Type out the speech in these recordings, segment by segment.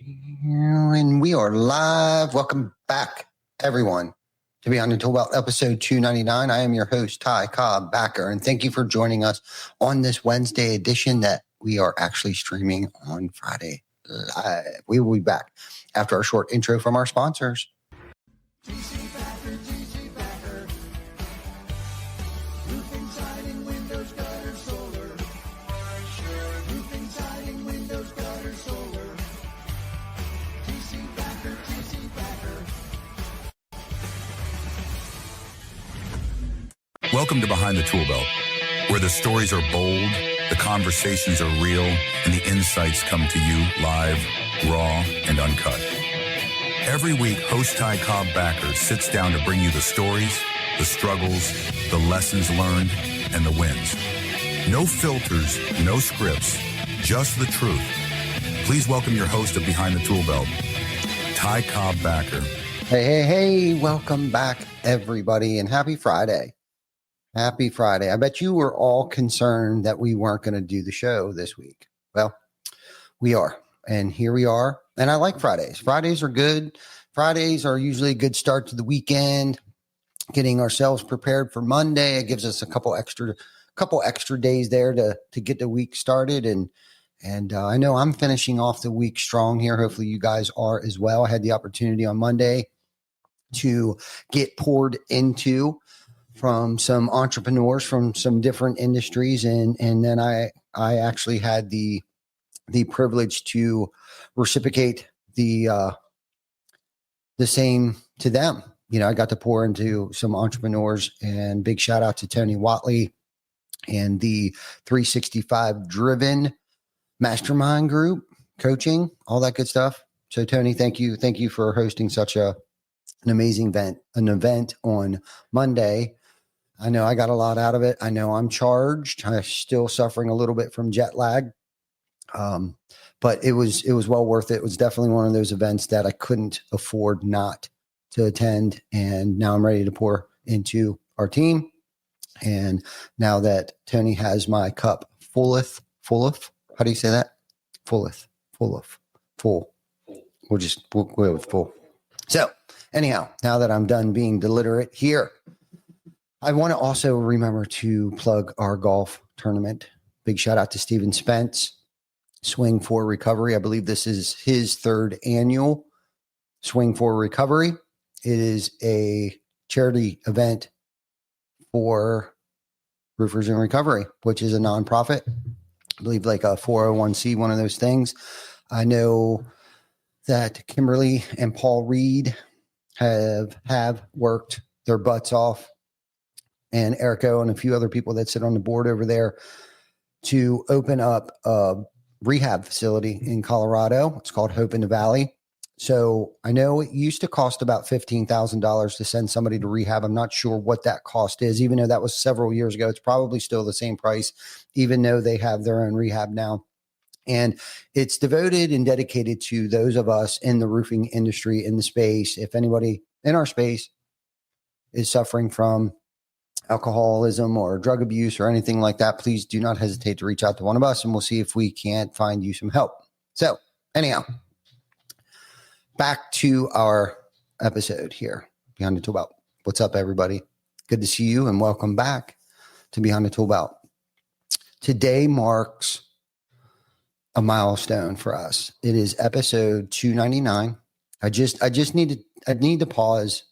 And we are live. Welcome back, everyone, to Beyond the Tool Belt, episode 299. I am your host, Ty Cobb Backer, and thank you for joining us on this Wednesday edition that we are actually streaming on Friday live. We will be back after our short intro from our sponsors. Welcome to Behind the Tool Belt, where the stories are bold, the conversations are real, and the insights come to you live, raw, and uncut. Every week, host Ty Cobb Backer sits down to bring you the stories, the struggles, the lessons learned, and the wins. No filters, no scripts, just the truth. Please welcome your host of Behind the Tool Belt, Ty Cobb Backer. Hey, welcome back, everybody, and happy Friday. Happy Friday. I bet you were all concerned that we weren't going to do the show this week. Well, we are. And here we are. And I like Fridays. Fridays are good. Fridays are usually a good start to the weekend, getting ourselves prepared for Monday. It gives us a couple extra days there to get the week started. And I know I'm finishing off the week strong here. Hopefully you guys are as well. I had the opportunity on Monday to get poured into from some entrepreneurs from some different industries. And then I actually had the privilege to reciprocate the same to them. You know, I got to pour into some entrepreneurs, and big shout out to Tony Watley and the 365 Driven Mastermind Group, coaching, all that good stuff. So Tony, thank you. Thank you for hosting such an amazing event on Monday. I know I got a lot out of it. I know I'm charged. I'm still suffering a little bit from jet lag. But it was well worth it. It was definitely one of those events that I couldn't afford not to attend. And now I'm ready to pour into our team. And now that Tony has my cup fulleth. How do you say that? Full. We'll go with full. So anyhow, now that I'm done being deliberate here, I want to also remember to plug our golf tournament. Big shout out to Steven Spence, Swing for Recovery. I believe this is his third annual Swing for Recovery. It is a charity event for roofers in recovery, which is a nonprofit. I believe like a 401c, one of those things. I know that Kimberly and Paul Reed have worked their butts off, and Erico and a few other people that sit on the board over there, to open up a rehab facility in Colorado. It's called Hope in the Valley. So I know it used to cost about $15,000 to send somebody to rehab. I'm not sure what that cost is, even though that was several years ago. It's probably still the same price, even though they have their own rehab now. And it's devoted and dedicated to those of us in the roofing industry, in the space. If anybody in our space is suffering from alcoholism or drug abuse or anything like that, please do not hesitate to reach out to one of us, and we'll see if we can't find you some help. So anyhow, back to our episode here, Beyond the Tool Belt. What's up, everybody? Good to see you, and welcome back to Beyond the Tool Belt. Today marks a milestone for us. It is episode 299. I need to pause,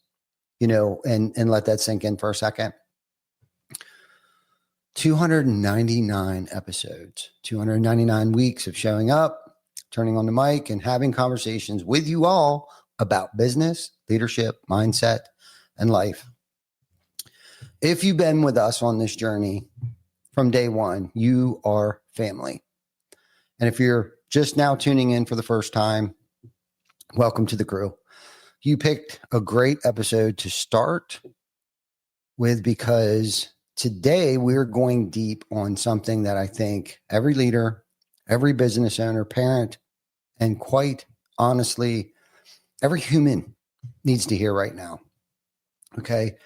and let that sink in for a second. 299 episodes, 299 weeks of showing up, turning on the mic, and having conversations with you all about business, leadership, mindset, and life. If you've been with us on this journey from day one, you are family. And if you're just now tuning in for the first time, welcome to the crew. You picked a great episode to start with, because today we're going deep on something that I think every leader, every business owner, parent, and quite honestly, every human needs to hear right now. Okay.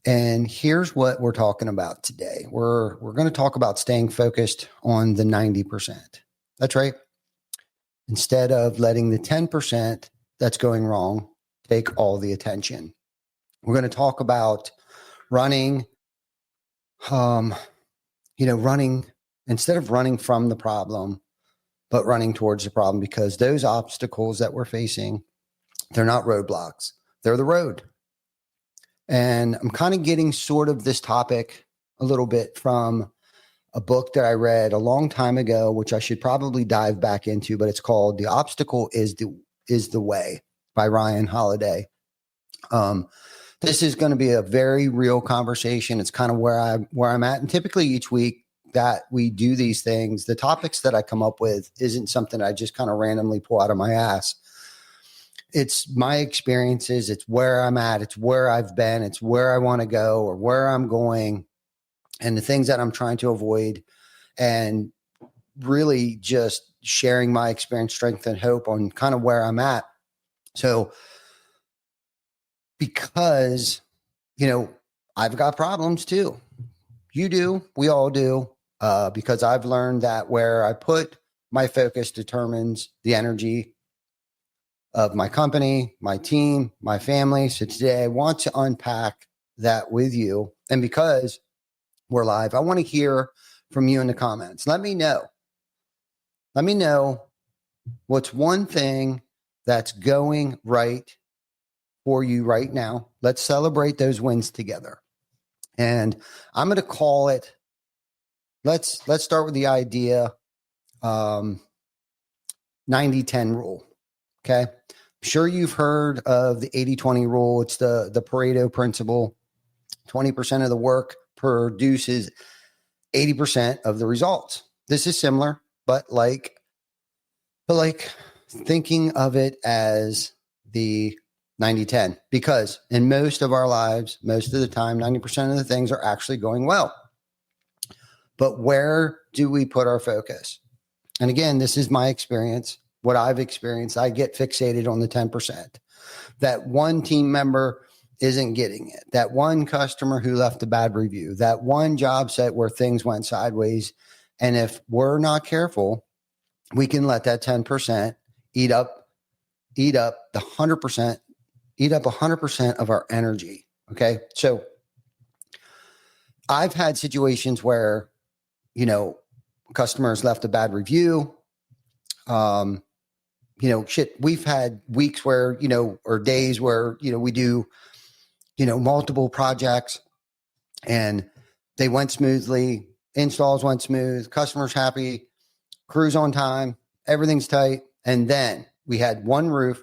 And here's what we're talking about today. We're going to talk about staying focused on the 90%. That's right. instead of letting the 10% that's going wrong take all the attention. We're going to talk about running, running instead of running from the problem, but running towards the problem, because those obstacles that we're facing, they're not roadblocks. They're the road. And I'm kind of getting sort of this topic a little bit from a book that I read a long time ago, which I should probably dive back into, but it's called The Obstacle is the Way by Ryan Holiday. This is going to be a very real conversation. It's kind of where I'm at. And typically each week that we do these things, the topics that I come up with isn't something I just kind of randomly pull out of my ass. It's my experiences. It's where I'm at. It's where I've been. It's where I want to go or where I'm going and the things that I'm trying to avoid, and really just sharing my experience, strength, and hope on kind of where I'm at. So because, I've got problems too. You do. We all do. Because I've learned that where I put my focus determines the energy of my company, my team, my family. So today I want to unpack that with you. And because we're live, I want to hear from you in the comments. Let me know what's one thing that's going right for you right now. Let's celebrate those wins together. And I'm going to call it, let's start with the idea, 90-10 rule. Okay. I'm sure you've heard of the 80-20 rule. It's the Pareto principle. 20% of the work produces 80% of the results. This is similar, but like thinking of it as the 90-10, because in most of our lives, most of the time, 90% of the things are actually going well. But where do we put our focus? And again, this is my experience, what I've experienced. I get fixated on the 10%. That one team member isn't getting it. That one customer who left a bad review, that one job site where things went sideways. And if we're not careful, we can let that 10% eat up the 100%, eat up 100% of our energy. Okay. So I've had situations where, customers left a bad review. We've had weeks where, or days where, we do, multiple projects and they went smoothly. Installs went smooth. Customers happy. Crew's on time. Everything's tight. And then we had one roof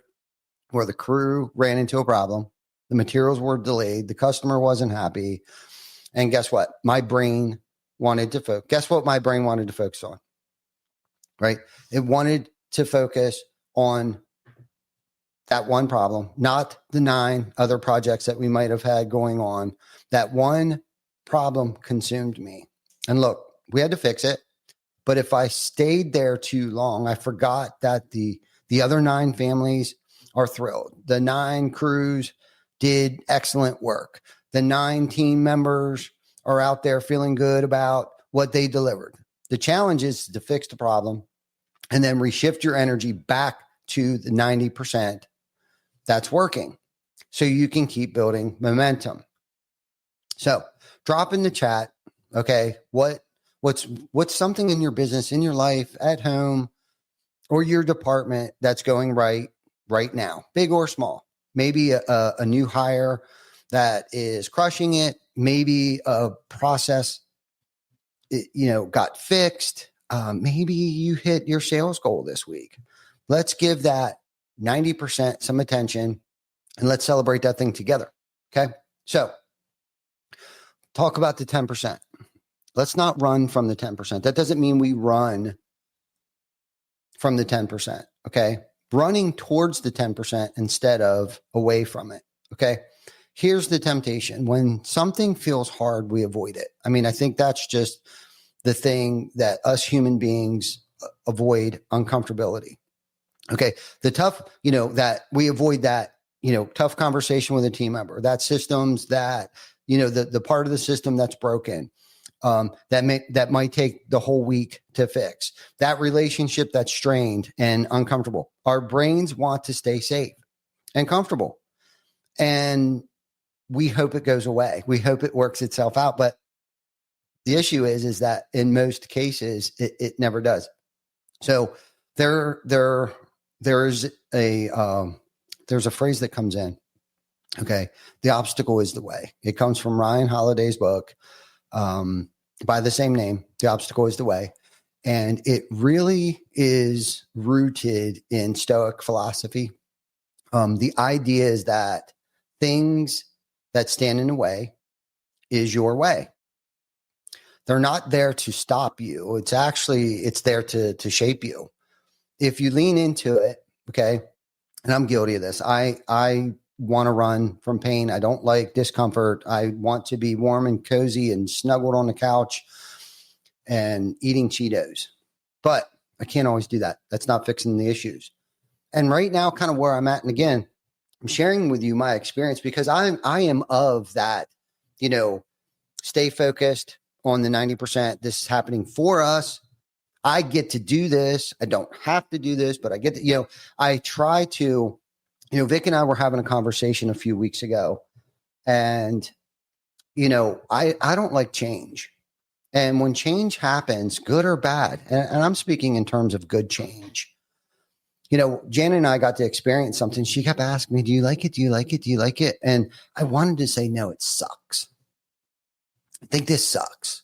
where the crew ran into a problem. The materials were delayed. The customer wasn't happy. And guess what? My brain wanted to focus. Guess what my brain wanted to focus on? Right? It wanted to focus on that one problem, not the 9 other projects that we might have had going on. That one problem consumed me. And look, we had to fix it. But if I stayed there too long, I forgot that the other 9 families are thrilled. The 9 crews did excellent work. The 9 team members are out there feeling good about what they delivered. The challenge is to fix the problem and then reshift your energy back to the 90% that's working so you can keep building momentum. So drop in the chat. Okay. What's something in your business, in your life, at home, or your department that's going right now, big or small? Maybe a new hire that is crushing it. Maybe a process, got fixed. Maybe you hit your sales goal this week. Let's give that 90% some attention and let's celebrate that thing together. Okay. So talk about the 10%. Let's not run from the 10%. That doesn't mean we run from the 10%. Okay. Running towards the 10% instead of away from it. Okay. Here's the temptation. When something feels hard, we avoid it. I mean, I think that's just the thing that us human beings avoid, uncomfortability. Okay. The tough, that we avoid that, tough conversation with a team member, that systems that, the part of the system that's broken, that might take the whole week to fix. That relationship that's strained and uncomfortable. Our brains want to stay safe and comfortable. And we hope it goes away. We hope it works itself out. But the issue is that in most cases, it never does. So there's a phrase that comes in. Okay. The obstacle is the way. It comes from Ryan Holiday's book by the same name. The obstacle is the way. And it really is rooted in Stoic philosophy. The idea is that things that stand in the way is your way. They're not there to stop you. It's there to shape you. If you lean into it, okay, and I'm guilty of this. I want to run from pain. I don't like discomfort. I want to be warm and cozy and snuggled on the couch and eating Cheetos. But I can't always do that. That's not fixing the issues. And right now, kind of where I'm at, and again, I'm sharing with you my experience because I am of that, stay focused on the 90%. This is happening for us. I get to do this. I don't have to do this, but I get to, I try to, Vic and I were having a conversation a few weeks ago, and, I don't like change. And when change happens, good or bad, and I'm speaking in terms of good change, Janet and I got to experience something. She kept asking me, do you like it? Do you like it? Do you like it? And I wanted to say, no, it sucks. I think this sucks.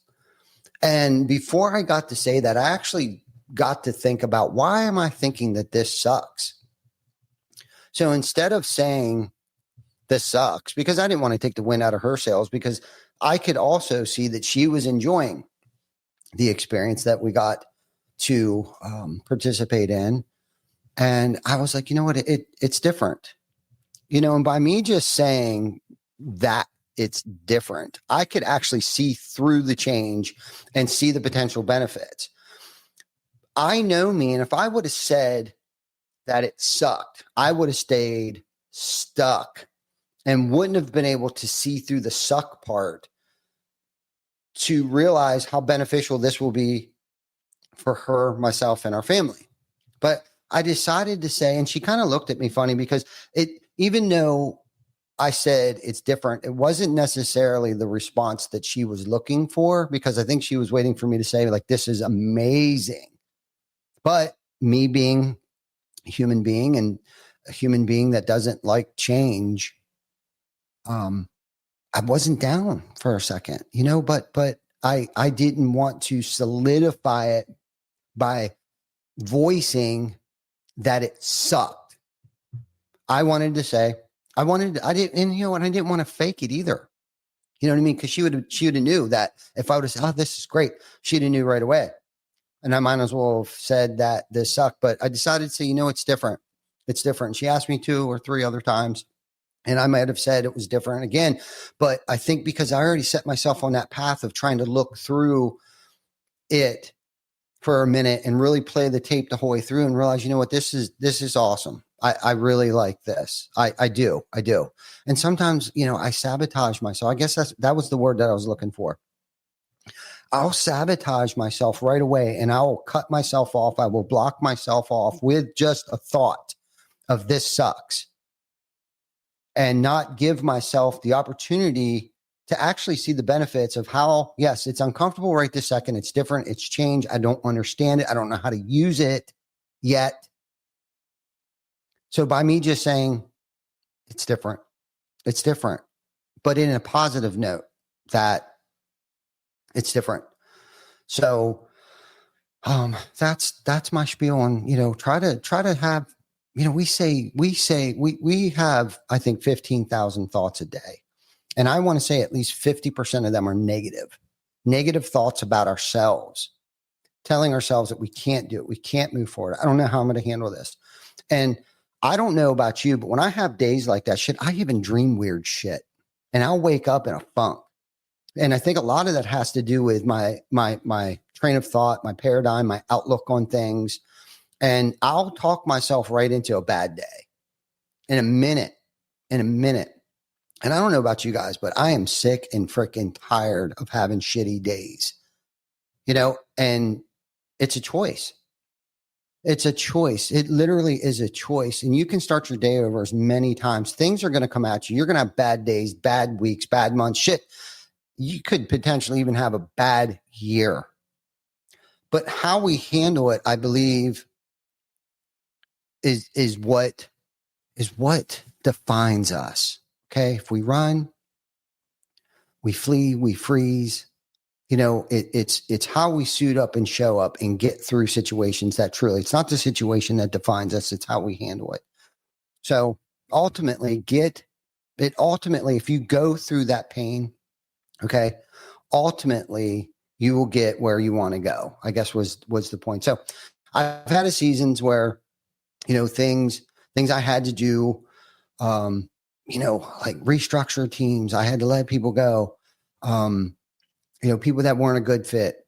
And before I got to say that, I actually got to think about, why am I thinking that this sucks? So instead of saying this sucks, because I didn't want to take the wind out of her sails, because I could also see that she was enjoying the experience that we got to participate in. And I was like, you know what? It's different, and by me just saying that it's different, I could actually see through the change and see the potential benefits. I know me. And if I would have said that it sucked, I would have stayed stuck and wouldn't have been able to see through the suck part to realize how beneficial this will be for her, myself, and our family. But I decided to say, and she kind of looked at me funny because even though I said it's different, it wasn't necessarily the response that she was looking for, because I think she was waiting for me to say, like, this is amazing. But me being a human being, and a human being that doesn't like change, I wasn't down for a second, but I didn't want to solidify it by voicing that it sucked. I wanted to say, I didn't want to fake it either. You know what I mean? Because she would have knew that if I would have said, oh, this is great, she'd have knew right away. And I might as well have said that this sucked. But I decided to say, it's different. It's different. She asked me 2 or 3 other times, and I might have said it was different again. But I think because I already set myself on that path of trying to look through it for a minute and really play the tape the whole way through and realize, this is awesome. I really like this. I do. And sometimes, I sabotage myself. I guess that was the word that I was looking for. I'll sabotage myself right away, and I will cut myself off. I will block myself off with just a thought of this sucks, and not give myself the opportunity to actually see the benefits of how, yes, it's uncomfortable right this second. It's different. It's change. I don't understand it. I don't know how to use it yet. So by me just saying it's different, but in a positive note that it's different. So that's my spiel on, try to have, we have, I think, 15,000 thoughts a day. And I want to say at least 50% of them are negative thoughts about ourselves, telling ourselves that we can't do it. We can't move forward. I don't know how I'm going to handle this. And I don't know about you, but when I have days like that, I even dream weird shit, and I'll wake up in a funk. And I think a lot of that has to do with my train of thought, my paradigm, my outlook on things. And I'll talk myself right into a bad day in a minute. And I don't know about you guys, but I am sick and freaking tired of having shitty days, and it's a choice. It's a choice. It literally is a choice. And you can start your day over as many times. Things are going to come at you. You're going to have bad days, bad weeks, bad months. Shit. You could potentially even have a bad year. But how we handle it, I believe, is what defines us. Okay. If we run, we flee, we freeze. It's how we suit up and show up and get through situations that truly, it's not the situation that defines us, it's how we handle it. So ultimately, if you go through that pain, okay, ultimately you will get where you want to go, I guess was the point. So I've had a seasons where, things I had to do, like restructure teams. I had to let people go. People that weren't a good fit,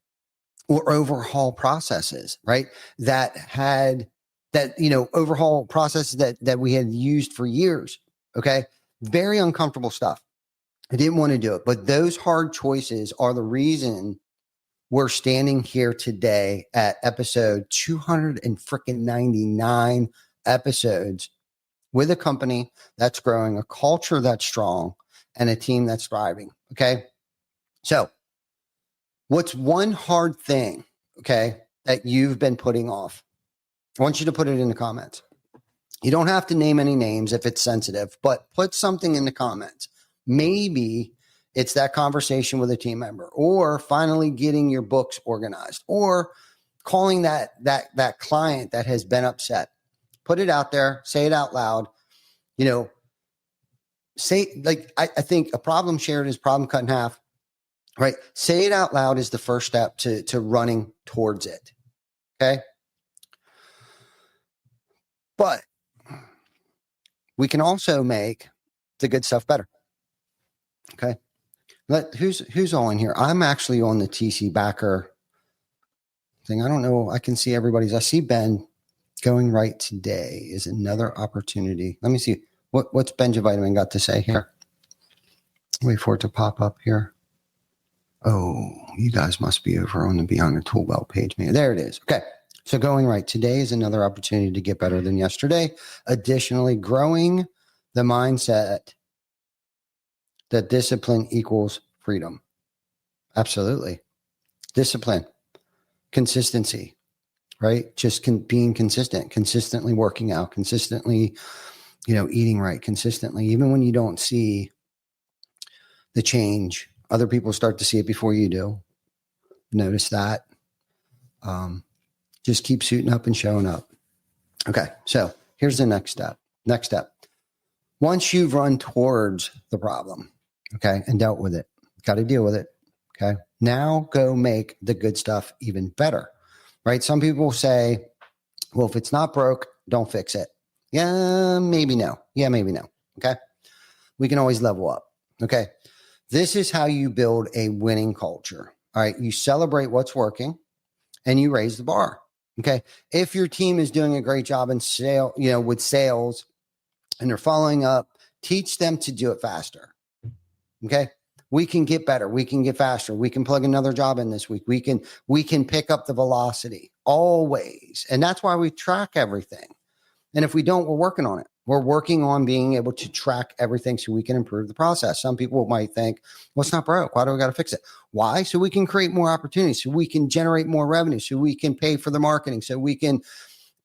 or overhaul processes, right? Overhaul processes that we had used for years. Okay. Very uncomfortable stuff. I didn't want to do it, but those hard choices are the reason we're standing here today at episode 299 episodes with a company that's growing, a culture that's strong, and a team that's thriving. Okay. So what's one hard thing, okay, that you've been putting off? I want you to put it in the comments. You don't have to name any names if it's sensitive, but put something in the comments. Maybe it's that conversation with a team member, or finally getting your books organized, or calling that client that has been upset. Put it out there, say it out loud. I think a problem shared is problem cut in half. Right? Say it out loud is the first step to running towards it. Okay. But we can also make the good stuff better. Okay. Who's on here? I'm actually on the TC Backer thing. I don't know. I can see everybody's. I see Ben. Going right today is another opportunity. Let me see. What's Benjavitamin got to say here? Wait for it to pop up here. Oh, you guys must be over on the Beyond the Tool Belt page, man. There it is. Okay. So going right today is another opportunity to get better than yesterday. Additionally, growing the mindset that discipline equals freedom. Absolutely. Discipline, consistency, right? Just being consistent, consistently working out, consistently, eating right, consistently, even when you don't see the change, other people start to see it before you do. Notice that. Just keep suiting up and showing up. Okay. So here's the next step. Once you've run towards the problem, okay, and dealt with it, got to deal with it. Okay. Now go make the good stuff even better, right? Some people say, well, if it's not broke, don't fix it. Yeah, maybe no. Yeah, maybe no. Okay. We can always level up. Okay. This is how you build a winning culture. All right. You celebrate what's working and you raise the bar. Okay. If your team is doing a great job in with sales and they're following up, teach them to do it faster. Okay. We can get better. We can get faster. We can plug another job in this week. We can pick up the velocity always. And that's why we track everything. And if we don't, we're working on it. We're working on being able to track everything so we can improve the process. Some people might think, well, it's not broke. Why do we got to fix it? Why? So we can create more opportunities, so we can generate more revenue, so we can pay for the marketing, so we can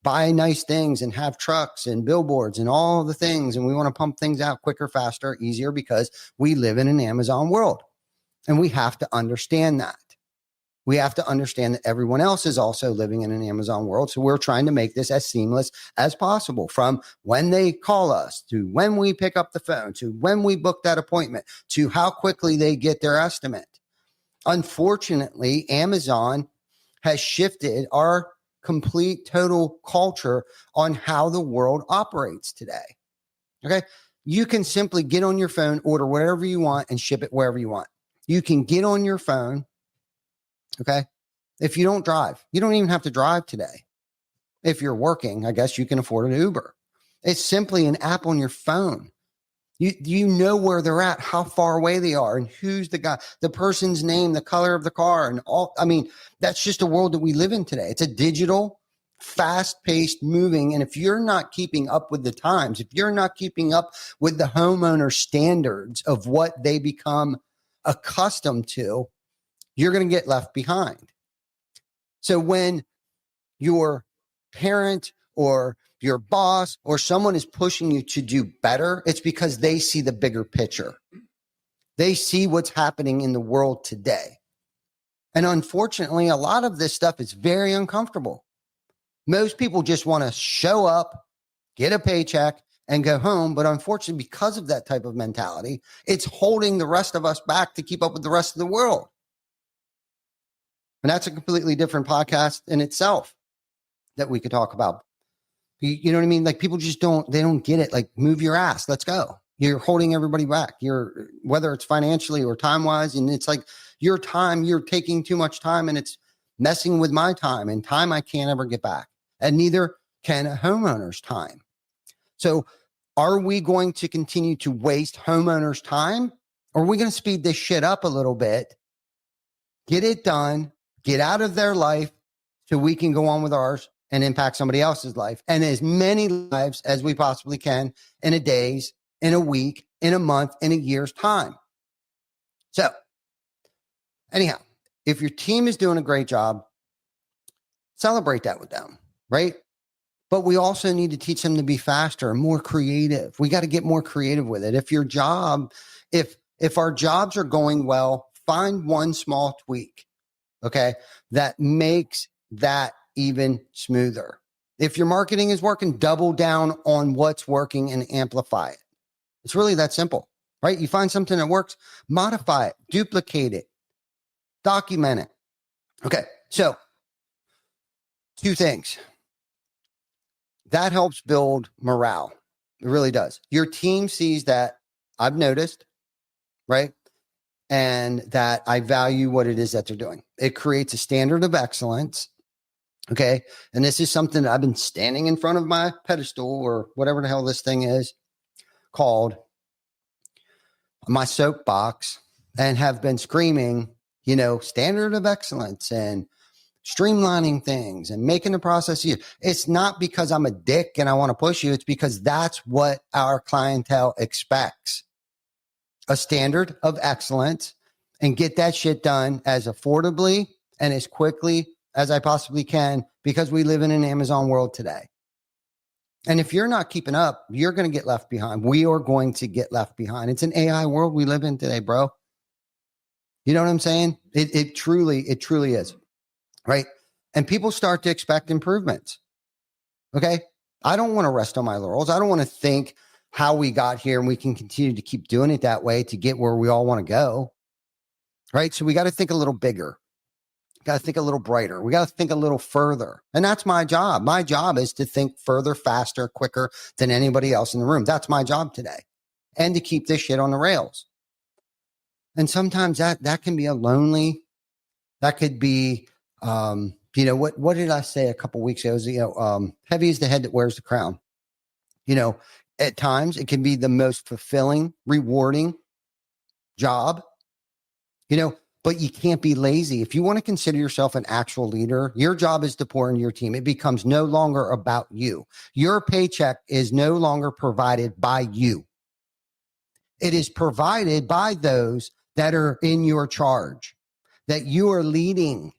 buy nice things and have trucks and billboards and all the things. And we want to pump things out quicker, faster, easier, because we live in an Amazon world. And we have to understand that. We have to understand that everyone else is also living in an Amazon world. So we're trying to make this as seamless as possible, from when they call us to when we pick up the phone to when we book that appointment to how quickly they get their estimate. Unfortunately, Amazon has shifted our complete total culture on how the world operates today. Okay. You can simply get on your phone, order whatever you want, and ship it wherever you want. You can get on your phone. Okay. If you don't drive, you don't even have to drive today. If you're working, I guess you can afford an Uber. It's simply an app on your phone. You know where they're at, how far away they are, and who's the guy, the person's name, the color of the car, and all. I mean, that's just a world that we live in today. It's a digital, fast-paced, moving, and if you're not keeping up with the times, if you're not keeping up with the homeowner standards of what they become accustomed to, you're going to get left behind. So when your parent or your boss or someone is pushing you to do better, it's because they see the bigger picture. They see what's happening in the world today. And unfortunately, a lot of this stuff is very uncomfortable. Most people just want to show up, get a paycheck, and go home. But unfortunately, because of that type of mentality, it's holding the rest of us back to keep up with the rest of the world. And that's a completely different podcast in itself that we could talk about. You know what I mean? Like people just they don't get it. Like move your ass. Let's go. You're holding everybody back. Whether it's financially or time wise. And it's like your time, you're taking too much time and it's messing with my time and time I can't ever get back. And neither can a homeowner's time. So are we going to continue to waste homeowners' time? Or are we going to speed this shit up a little bit, get it done, get out of their life so we can go on with ours and impact somebody else's life and as many lives as we possibly can in a day's, in a week, in a month, in a year's time. So anyhow, if your team is doing a great job, celebrate that with them, right? But we also need to teach them to be faster and more creative. We got to get more creative with it. If our jobs are going well, find one small tweak, okay, that makes that even smoother. If your marketing is working, double down on what's working and amplify it. It's really that simple, right? You find something that works, modify it, duplicate it, document it. Okay, so 2 things. That helps build morale. It really does. Your team sees that I've noticed, right? And that I value what it is that they're doing. It creates a standard of excellence. Okay. And this is something that I've been standing in front of my pedestal or whatever the hell this thing is called, my soapbox, and have been screaming, standard of excellence and streamlining things and making the process easier. It's not because I'm a dick and I want to push you. It's because that's what our clientele expects. A standard of excellence, and get that shit done as affordably and as quickly as I possibly can, because we live in an Amazon world today. And if you're not keeping up, you're going to get left behind. We are going to get left behind. It's an AI world we live in today, bro. You know what I'm saying? It truly is, right? And people start to expect improvements. Okay. I don't want to rest on my laurels. I don't want to think how we got here and we can continue to keep doing it that way to get where we all want to go. Right. So we got to think a little bigger. Got to think a little brighter. We got to think a little further. And that's my job. My job is to think further, faster, quicker than anybody else in the room. That's my job today. And to keep this shit on the rails. And sometimes that can be a lonely, that could be, what did I say a couple of weeks ago? It was, heavy is the head that wears the crown. At times it can be the most fulfilling, rewarding job, but you can't be lazy. If you want to consider yourself an actual leader, your job is to pour into your team. It becomes no longer about you. Your paycheck is no longer provided by you. It is provided by those that are in your charge, that you are leading.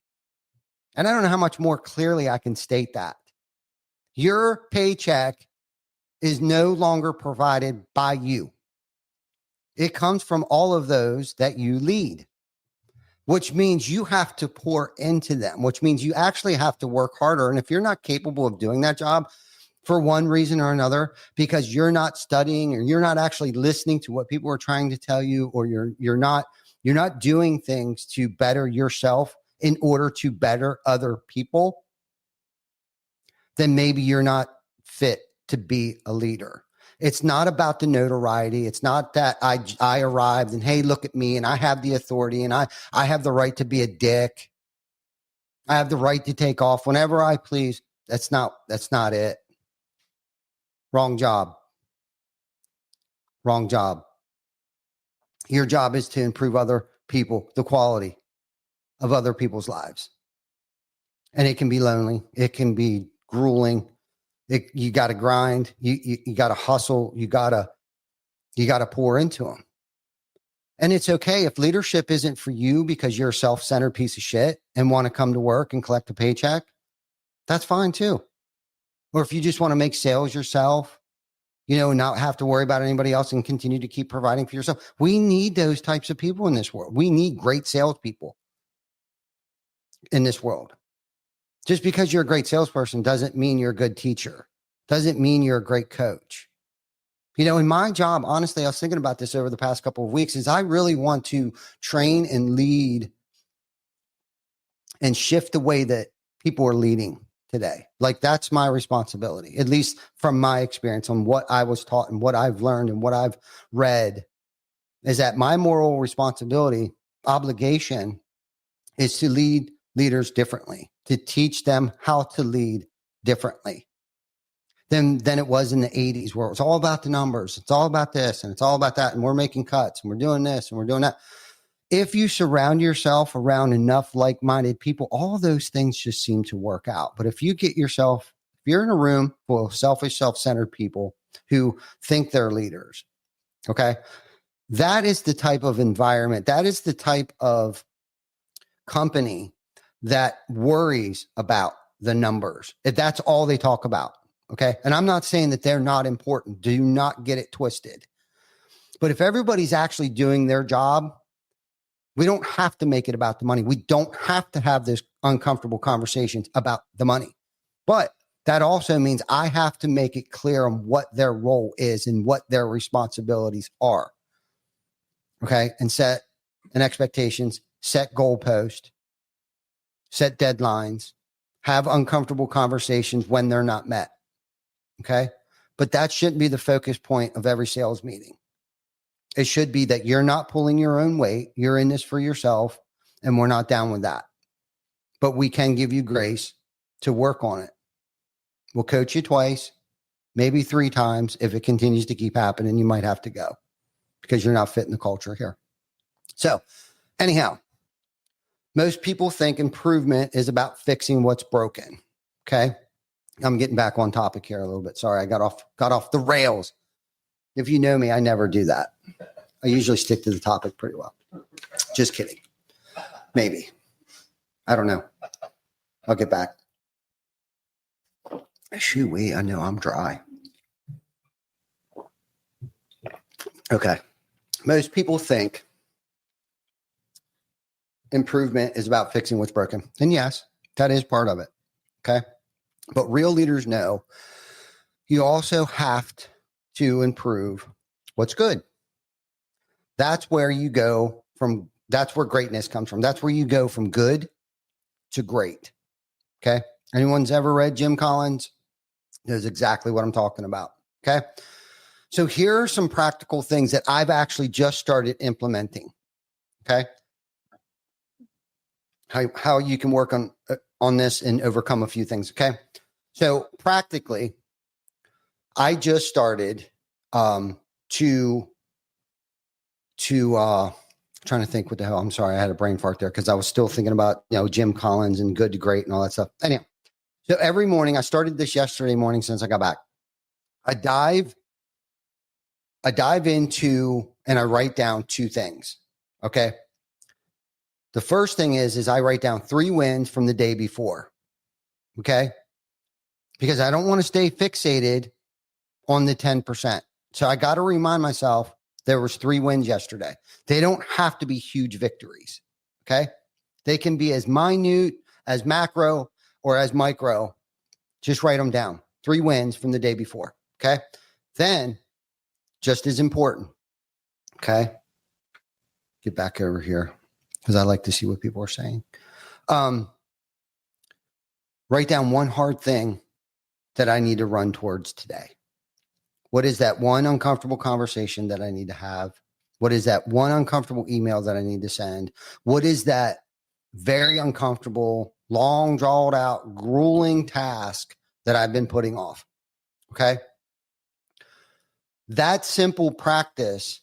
And I don't know how much more clearly I can state that. Your paycheck is no longer provided by you. It comes from all of those that you lead, which means you have to pour into them, which means you actually have to work harder. And if you're not capable of doing that job for one reason or another, because you're not studying or you're not actually listening to what people are trying to tell you, or you're not doing things to better yourself in order to better other people, then maybe you're not fit to be a leader. It's not about the notoriety. It's not that I arrived and, hey, look at me and I have the authority and I have the right to be a dick. I have the right to take off whenever I please. That's not it. Wrong job. Wrong job. Your job is to improve other people, the quality of other people's lives. And it can be lonely. It can be grueling. You got to grind. You got to hustle. You got to pour into them. And it's okay if leadership isn't for you because you're a self-centered piece of shit and want to come to work and collect a paycheck. That's fine too. Or if you just want to make sales yourself, not have to worry about anybody else and continue to keep providing for yourself. We need those types of people in this world. We need great salespeople in this world. Just because you're a great salesperson doesn't mean you're a good teacher. Doesn't mean you're a great coach. In my job, honestly, I was thinking about this over the past couple of weeks, is I really want to train and lead and shift the way that people are leading today. Like that's my responsibility, at least from my experience on what I was taught and what I've learned and what I've read, is that my moral responsibility, obligation is to lead leaders differently, to teach them how to lead differently than it was in the 80s, where it was all about the numbers. It's all about this and it's all about that. And we're making cuts and we're doing this and we're doing that. If you surround yourself around enough like-minded people, all those things just seem to work out. But if you're in a room full of selfish, self-centered people who think they're leaders, okay, that is the type of environment, that is the type of company that worries about the numbers. That's all they talk about. Okay. And I'm not saying that they're not important. Do not get it twisted. But if everybody's actually doing their job, we don't have to make it about the money. We don't have to have this uncomfortable conversations about the money. But that also means I have to make it clear on what their role is and what their responsibilities are. Okay. And set an expectations, set goalposts, set deadlines, have uncomfortable conversations when they're not met. Okay. But that shouldn't be the focus point of every sales meeting. It should be that you're not pulling your own weight. You're in this for yourself, and we're not down with that. But we can give you grace to work on it. We'll coach you twice, maybe 3 times. If it continues to keep happening, you might have to go because you're not fitting the culture here. So anyhow, most people think improvement is about fixing what's broken. Okay. I'm getting back on topic here a little bit. Sorry, I got off the rails. If you know me, I never do that. I usually stick to the topic pretty well. Just kidding. Maybe. I don't know. I'll get back. Shoo-wee, I know I'm dry. Okay. Most people think improvement is about fixing what's broken. And yes, that is part of it. Okay. But real leaders know you also have to improve what's good. That's where you go from. That's where greatness comes from. That's where you go from good to great. Okay. Anyone's ever read Jim Collins knows exactly what I'm talking about. Okay. So here are some practical things that I've actually just started implementing. Okay. How you can work on this and overcome a few things. Okay. So practically, I just started trying to think what the hell. I'm sorry, I had a brain fart there because I was still thinking about Jim Collins and good to great and all that stuff. Anyhow, so every morning, I started this yesterday morning since I got back. I dive into and I write down 2 things. Okay. The first thing is I write down 3 wins from the day before. Okay. Because I don't want to stay fixated on the 10%. So I got to remind myself there was 3 wins yesterday. They don't have to be huge victories. Okay. They can be as minute, as macro, or as micro. Just write them down. 3 wins from the day before. Okay. Then, just as important. Okay. Get back over here because I like to see what people are saying. Write down 1 hard thing that I need to run towards today. What is that 1 uncomfortable conversation that I need to have? What is that 1 uncomfortable email that I need to send? What is that very uncomfortable, long drawn out, grueling task that I've been putting off? Okay. That simple practice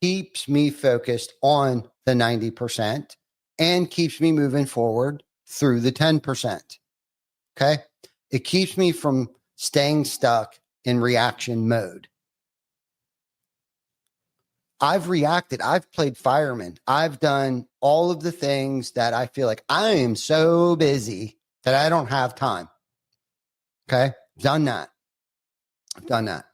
keeps me focused on the 90% and keeps me moving forward through the 10%. Okay. It keeps me from staying stuck in reaction mode. I've reacted. I've played fireman. I've done all of the things that I feel like I am so busy that I don't have time. Okay. Done that. I've done that.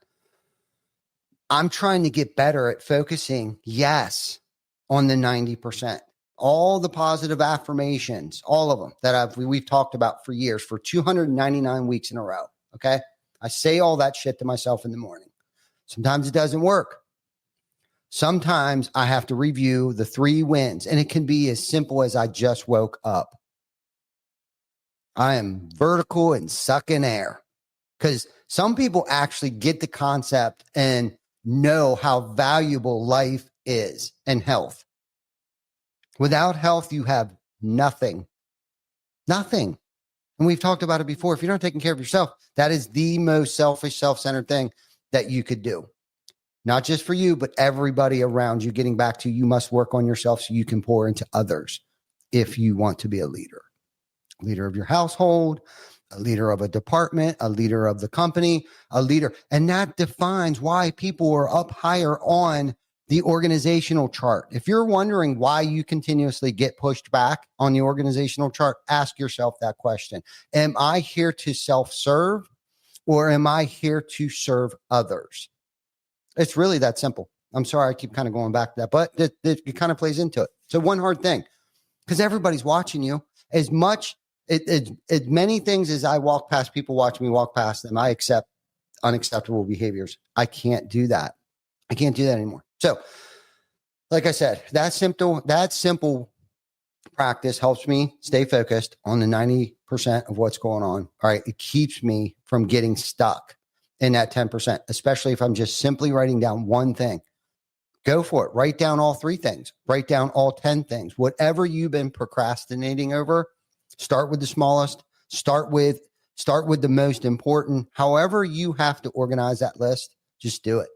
I'm trying to get better at focusing, yes, on the 90%. All the positive affirmations, all of them that we've talked about for years, for 299 weeks in a row. Okay. I say all that shit to myself in the morning. Sometimes it doesn't work. Sometimes I have to review the 3 wins, and it can be as simple as I just woke up. I am vertical and sucking air, because some people actually get the concept and know how valuable life is and health. Without health, you have nothing. Nothing. And we've talked about it before. If you're not taking care of yourself, that is the most selfish, self-centered thing that you could do. Not just for you, but everybody around you. Getting back to, you must work on yourself so you can pour into others if you want to be a leader of your household, a leader of a department, a leader of the company, a leader. And that defines why people are up higher on the organizational chart. If you're wondering why you continuously get pushed back on the organizational chart, ask yourself that question. Am I here to self-serve, or am I here to serve others? It's really that simple. I'm sorry, I keep kind of going back to that, but it kind of plays into it. So one hard thing, because everybody's watching you. As many things as I walk past, people watch me walk past them, I accept unacceptable behaviors. I can't do that. I can't do that anymore. So, like I said, that simple practice helps me stay focused on the 90% of what's going on. All right. It keeps me from getting stuck in that 10%, especially if I'm just simply writing down one thing. Go for it. Write down all 3 things. Write down all 10 things. Whatever you've been procrastinating over, start with the smallest. Start with the most important. However you have to organize that list, just do it.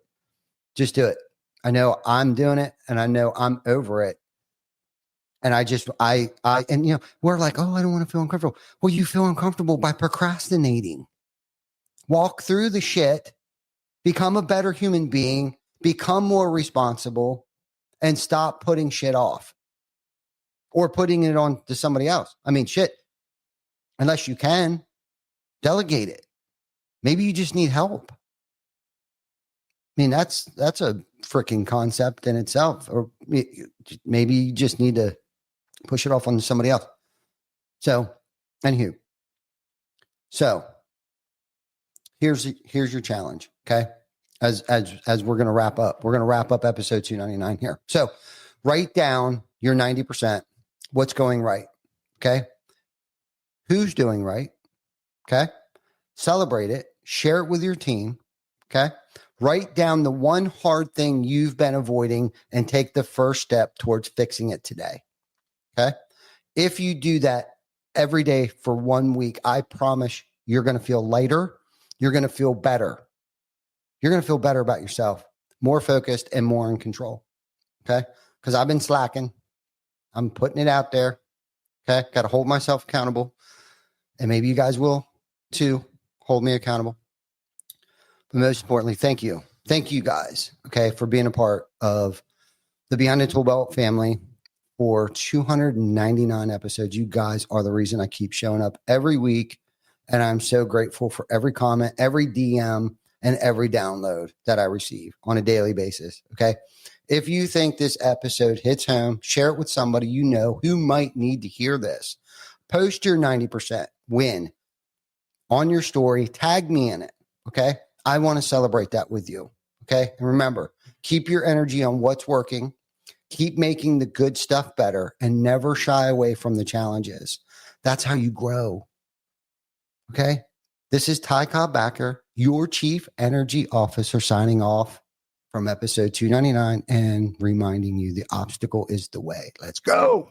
Just do it. I know I'm doing it, and I know I'm over it. And we're like, oh, I don't want to feel uncomfortable. Well, you feel uncomfortable by procrastinating. Walk through the shit, become a better human being, become more responsible, and stop putting shit off or putting it on to somebody else. I mean, shit, unless you can, delegate it. Maybe you just need help. I mean, that's a freaking concept in itself. Or maybe you just need to push it off on somebody else. So, anywho. So, here's your challenge, okay? As we're going to wrap up. We're going to wrap up episode 299 here. So, write down your 90%. What's going right, okay? Who's doing right, okay? Celebrate it. Share it with your team, okay? Write down the one hard thing you've been avoiding and take the first step towards fixing it today, okay? If you do that every day for 1 week, I promise you're going to feel lighter. You're going to feel better. You're going to feel better about yourself, more focused and more in control, okay? Because I've been slacking. I'm putting it out there, okay? Got to hold myself accountable. And maybe you guys will too hold me accountable. But most importantly, thank you. Thank you guys, okay, for being a part of the Behind the Tool Belt family for 299 episodes. You guys are the reason I keep showing up every week. And I'm so grateful for every comment, every DM, and every download that I receive on a daily basis, okay? If you think this episode hits home, share it with somebody you know who might need to hear this. Post your 90% win on your story. Tag me in it, okay? I want to celebrate that with you, okay? And remember, keep your energy on what's working. Keep making the good stuff better and never shy away from the challenges. That's how you grow, okay? This is Ty Cobb Backer, your Chief Energy Officer, signing off from episode 299 and reminding you the obstacle is the way. Let's go.